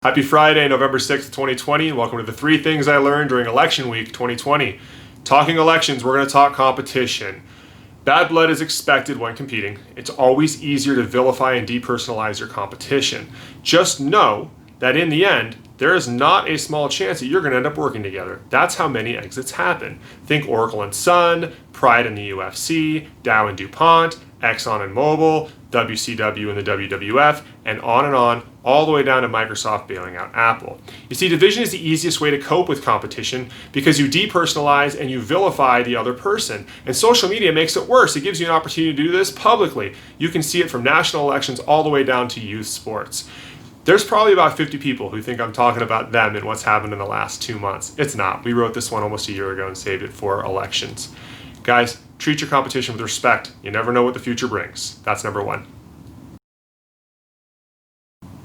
Happy Friday, November 6th, 2020, and welcome to the 3 things I learned during election week 2020. Talking elections, we're going to talk competition. Bad blood is expected when competing. It's always easier to vilify and depersonalize your competition. Just know that in the end, there is not a small chance that you're going to end up working together. That's how many exits happen. Think Oracle and Sun, Pride and the UFC, Dow and DuPont, Exxon and Mobil, WCW and the WWF, and on, all the way down to Microsoft bailing out Apple. You see, division is the easiest way to cope with competition because you depersonalize and you vilify the other person. And social media makes it worse. It gives you an opportunity to do this publicly. You can see it from national elections all the way down to youth sports. There's probably about 50 people who think I'm talking about them and what's happened in the last 2 months. It's not. We wrote this one almost a year ago and saved it for elections. Guys, treat your competition with respect. You never know what the future brings. That's number 1.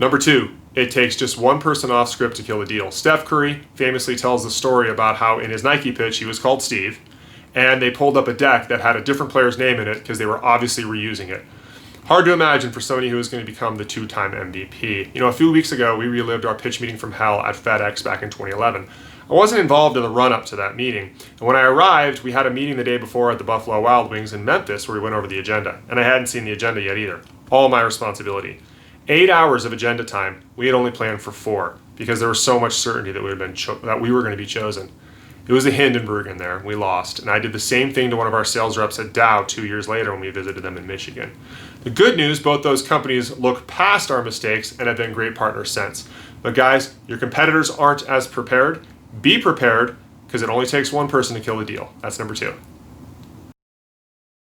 Number 2, it takes just one person off script to kill a deal. Steph Curry famously tells the story about how in his Nike pitch he was called Steve, and they pulled up a deck that had a different player's name in it because they were obviously reusing it. Hard to imagine for somebody who was going to become the 2-time MVP. A few weeks ago we relived our pitch meeting from hell at FedEx back in 2011. I wasn't involved in the run-up to that meeting, and when I arrived, we had a meeting the day before at the Buffalo Wild Wings in Memphis where we went over the agenda, and I hadn't seen the agenda yet either. All my responsibility. 8 hours of agenda time. We had only planned for 4 because there was so much certainty that we were going to be chosen. It was a Hindenburg in there. We lost, and I did the same thing to one of our sales reps at Dow 2 years later when we visited them in Michigan. The good news, both those companies look past our mistakes and have been great partners since. But guys, your competitors aren't as prepared. Be prepared, because it only takes one person to kill a deal. That's number 2.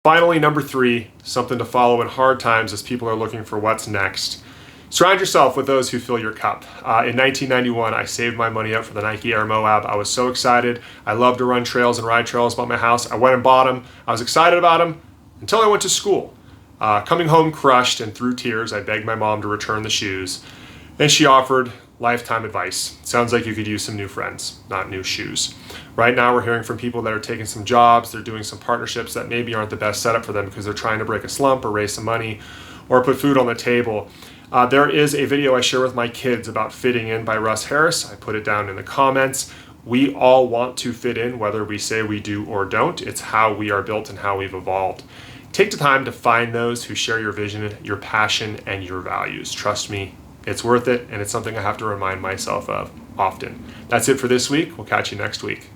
Finally, number 3, something to follow in hard times as people are looking for what's next. Surround yourself with those who fill your cup. In 1991, I saved my money up for the Nike Air Moab. I was so excited. I love to run trails and ride trails by my house. I went and bought them. I was excited about them until I went to school. Coming home crushed and through tears, I begged my mom to return the shoes. Then she offered lifetime advice. Sounds like you could use some new friends, not new shoes. Right now we're hearing from people that are taking some jobs, they're doing some partnerships that maybe aren't the best setup for them because they're trying to break a slump or raise some money or put food on the table. There is a video I share with my kids about fitting in by Russ Harris. I put it down in the comments. We all want to fit in, whether we say we do or don't. It's how we are built and how we've evolved. Take the time to find those who share your vision, your passion, and your values. Trust me, it's worth it, and it's something I have to remind myself of often. That's it for this week. We'll catch you next week.